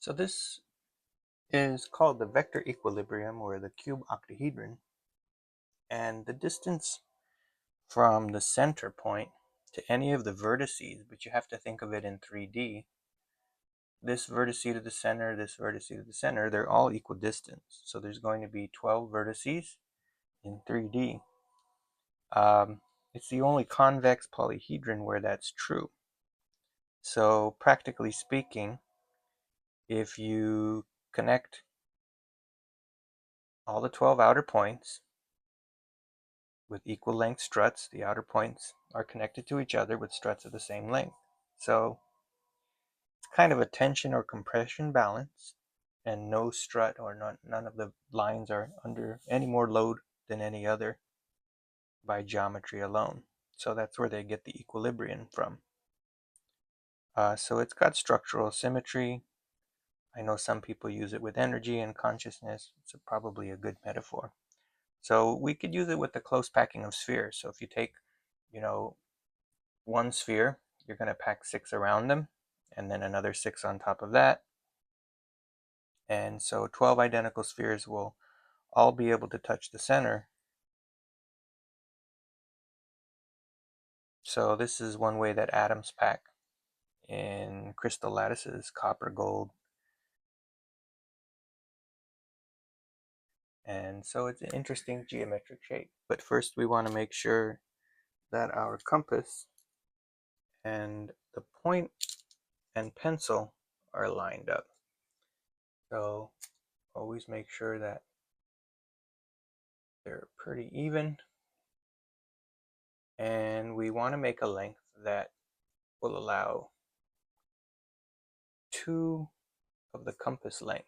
So this is called the vector equilibrium, or the cubocatahedron, and the distance from the center point to any of the vertices, but you have to think of it in 3D. This vertice to the center, this vertice to the center, they're all equidistant. So there's going to be 12 vertices in 3D. It's the only convex polyhedron where that's true. So practically speaking, if you connect all the 12 outer points with equal length struts, the outer points are connected to each other with struts of the same length. So it's kind of a tension or compression balance, and no strut or none of the lines are under any more load than any other by geometry alone. So that's where they get the equilibrium from. So it's got structural symmetry. I know some people use it with energy and consciousness. It's probably a good metaphor. So we could use it with the close packing of spheres. So if you take, one sphere, you're going to pack 6 around them, and then another 6 on top of that. And so 12 identical spheres will all be able to touch the center. So this is one way that atoms pack in crystal lattices, copper, gold. And so it's an interesting geometric shape. But first we want to make sure that our compass and the point and pencil are lined up. So always make sure that they're pretty even. And we want to make a length that will allow 2 of the compass length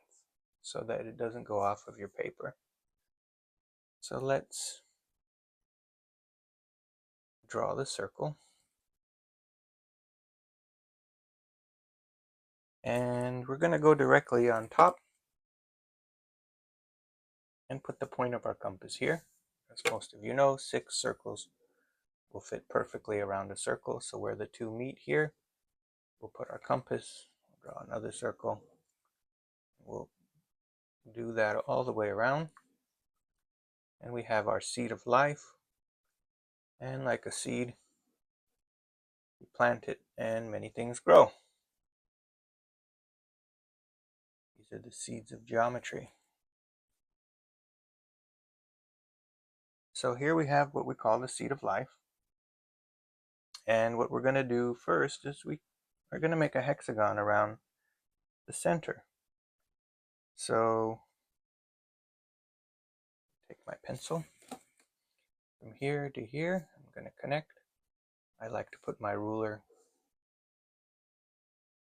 so that it doesn't go off of your paper. So let's draw the circle. And we're going to go directly on top and put the point of our compass here. As most of you know, 6 circles will fit perfectly around a circle. So where the 2 meet here, we'll put our compass, we'll draw another circle. We'll do that all the way around. And we have our seed of life. And like a seed, you plant it and many things grow. These are the seeds of geometry. So here we have what we call the seed of life. And what we're going to do first is we are going to make a hexagon around the center. So take my pencil. From here to here, I'm going to connect. I like to put my ruler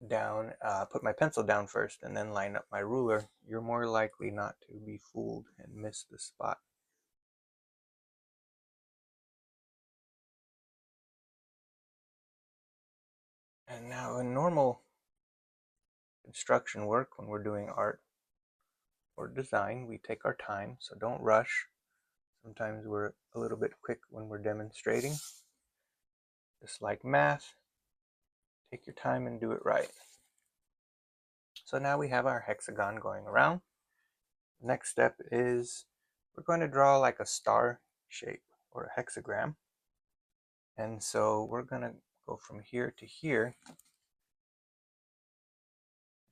down, put my pencil down first and then line up my ruler. You're more likely not to be fooled and miss the spot. And now in normal construction work, when we're doing art or design, we take our time, so don't rush. Sometimes we're a little bit quick when we're demonstrating. Just like math, take your time and do it right. So now we have our hexagon going around. The next step is we're going to draw like a star shape or a hexagram. And so we're going to go from here to here,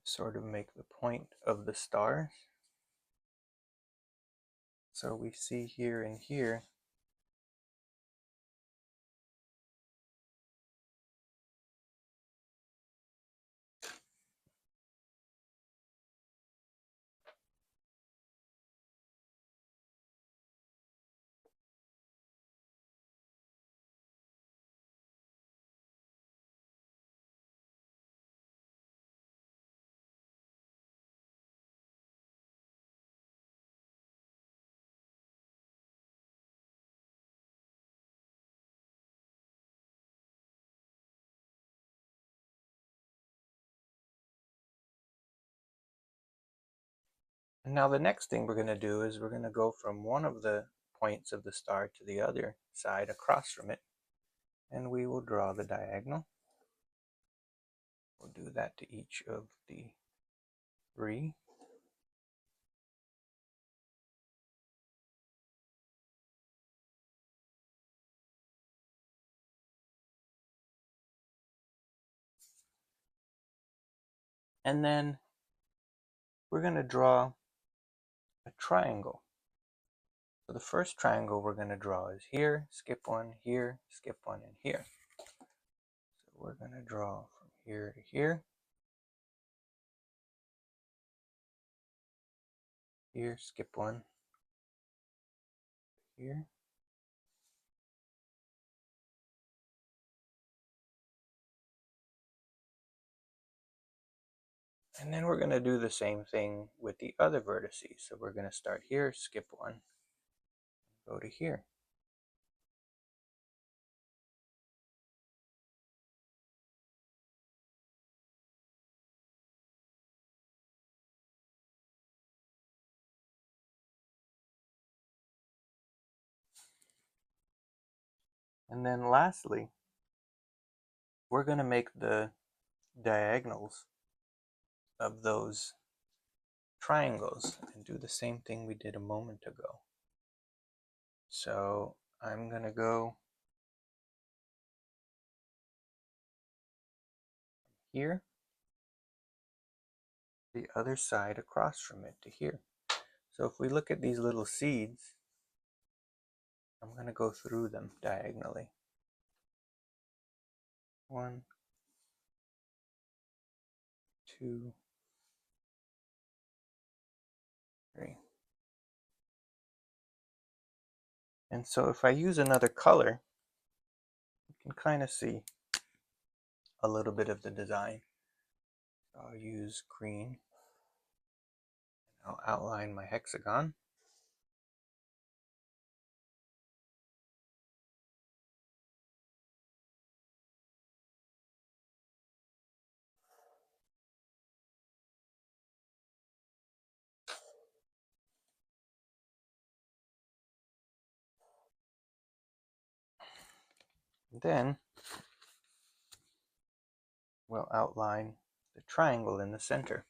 sort of make the point of the stars. So we see here and here And now the next thing we're going to do is we're going to go from one of the points of the star to the other side across from it, and we will draw the diagonal. We'll do that to each of the 3. And then we're going to draw a triangle. So the first triangle we're going to draw is here, skip one, here, skip one, and here. So we're going to draw from here to here, here, skip one, here, and then we're going to do the same thing with the other vertices. So we're going to start here, skip one, go to here. And then lastly, we're going to make the diagonals of those triangles and do the same thing we did a moment ago. So I'm going to go here, the other side across from it to here. So if we look at these little seeds, I'm going to go through them diagonally. 1, 2, 3. And so if I use another color, you can kind of see a little bit of the design. I'll use green. I'll outline my hexagon. Then we'll outline the triangle in the center.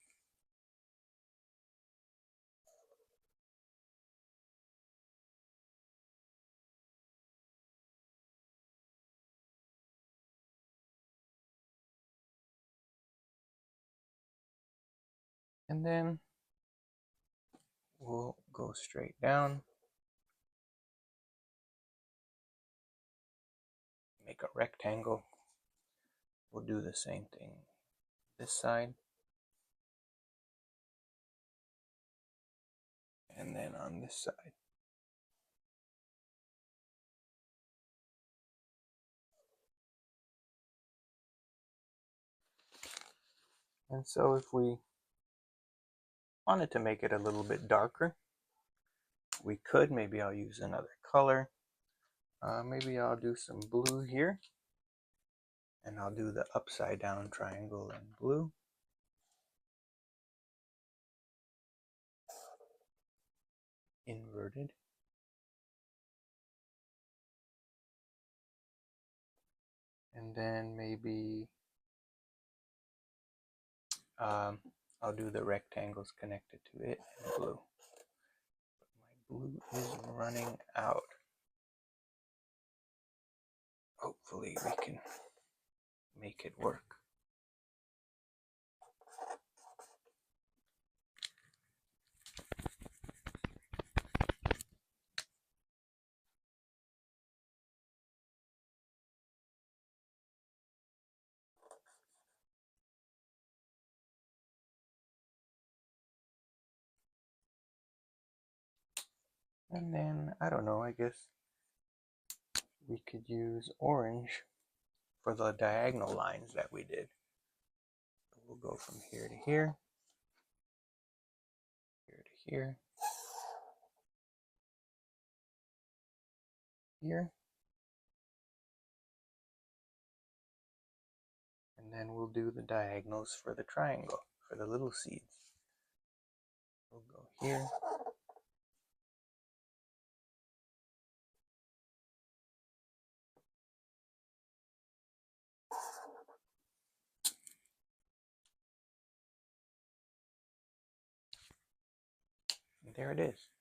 And then we'll go straight down, make a rectangle. We'll do the same thing this side, and then on this side. And so if we wanted to make it a little bit darker, we could. Maybe I'll use another color. Maybe I'll do some blue here, and I'll do the upside down triangle in blue. Inverted. And then maybe I'll do the rectangles connected to it in blue. But my blue is running out. Hopefully we can make it work. And then, I don't know, I guess we could use orange for the diagonal lines that we did. So we'll go from here to here, here to here, here, and then we'll do the diagonals for the triangle, for the little seeds. We'll go here, there it is.